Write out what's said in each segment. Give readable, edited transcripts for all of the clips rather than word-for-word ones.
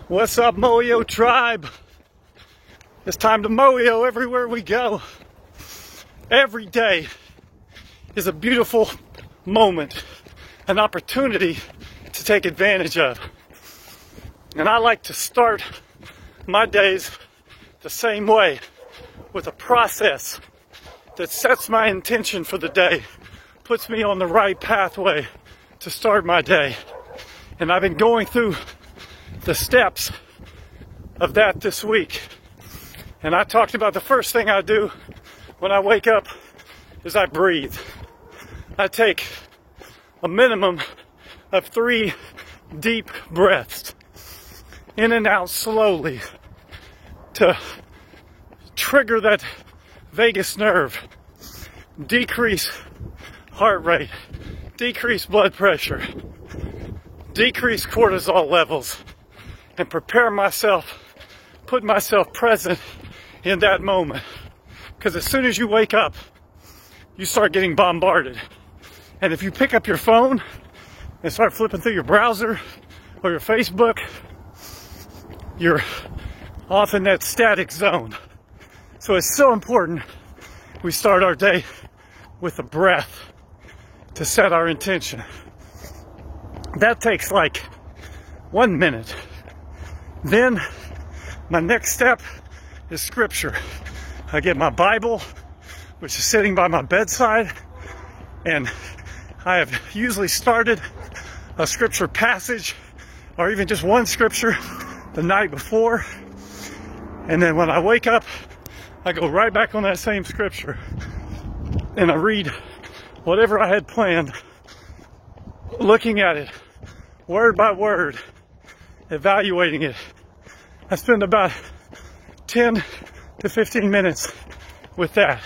What's up, Moyo tribe? It's time to Moyo everywhere we go. Every day is a beautiful moment, an opportunity to take advantage of. And I like to start my days the same way, with a process that sets my intention for the day, puts me on the right pathway to start my day. And I've been going through the steps of that this week. And I talked about the first thing I do when I wake up is I breathe. I take a minimum of 3 deep breaths, in and out slowly, to trigger that vagus nerve, decrease heart rate, decrease blood pressure, decrease cortisol levels, and prepare myself, put myself present in that moment. Because as soon as you wake up, you start getting bombarded. And if you pick up your phone and start flipping through your browser or your Facebook, you're off in that static zone. So it's so important we start our day with a breath to set our intention. That takes like 1 minute. Then my next step is scripture. I get my Bible, which is sitting by my bedside, and I have usually started a scripture passage or even just one scripture the night before. And then when I wake up, I go right back on that same scripture and I read whatever I had planned, looking at it word by word, evaluating it. I spend about 10 to 15 minutes with that.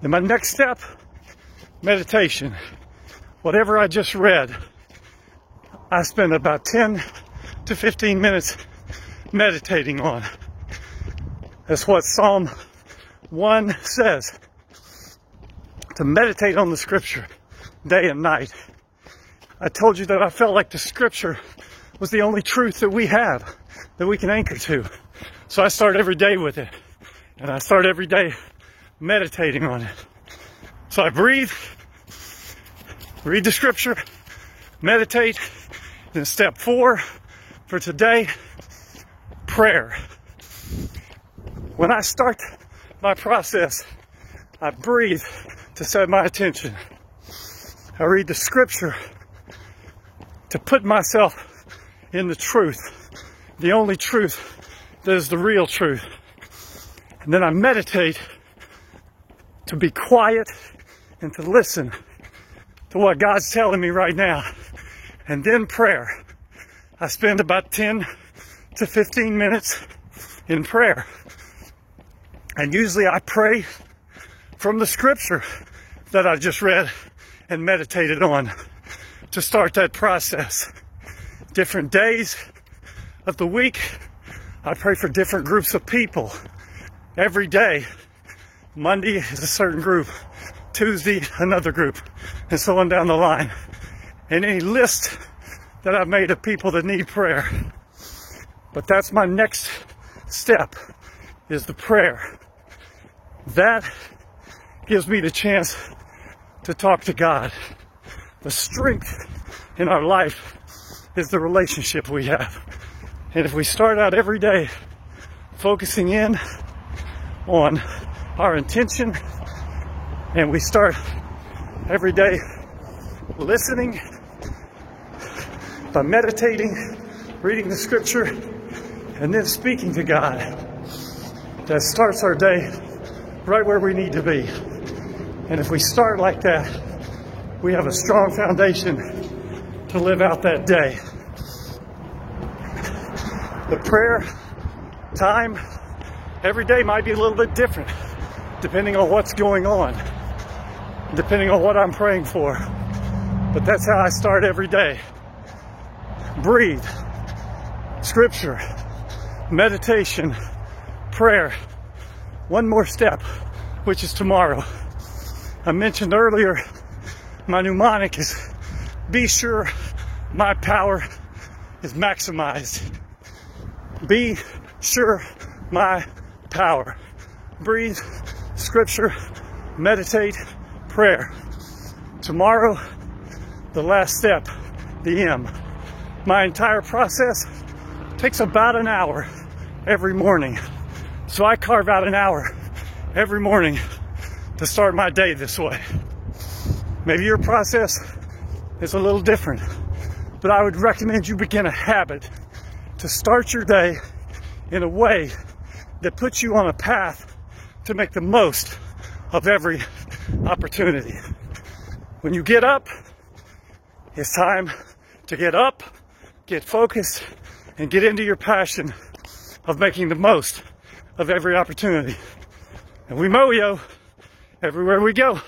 Then my next step, meditation. Whatever I just read, I spend about 10 to 15 minutes meditating on. That's what Psalm 1 says, to meditate on the scripture day and night. I told you that I felt like the scripture was the only truth that we have, that we can anchor to. So I start every day with it. And I start every day meditating on it. So I breathe, read the scripture, meditate. Then step 4 for today, prayer. When I start my process, I breathe to set my attention. I read the scripture to put myself in the truth, the only truth that is the real truth. And then I meditate to be quiet and to listen to what God's telling me right now. And then prayer. I spend about 10 to 15 minutes in prayer. And usually I pray from the scripture that I just read and meditated on to start that process. Different days of the week, I pray for different groups of people. Every day, Monday is a certain group, Tuesday another group, and so on down the line. And any list that I've made of people that need prayer. But that's my next step, is the prayer. That gives me the chance to talk to God. The strength in our life is the relationship we have. And if we start out every day focusing in on our intention, and we start every day listening, by meditating, reading the scripture, and then speaking to God, that starts our day right where we need to be. And if we start like that, we have a strong foundation to live out that day. The prayer time every day might be a little bit different, depending on what's going on, depending on what I'm praying for. But that's how I start every day. Breathe, scripture, meditation, prayer. One more step, which is tomorrow. I mentioned earlier, my mnemonic is, be sure my power is maximized. Be sure my power. Breathe, scripture, meditate, prayer. Tomorrow, the last step, the M. My entire process takes about an hour every morning. So I carve out an hour every morning to start my day this way. Maybe your process is a little different, but I would recommend you begin a habit to start your day in a way that puts you on a path to make the most of every opportunity. When you get up, it's time to get up, get focused, and get into your passion of making the most of every opportunity. And we Moyo everywhere we go.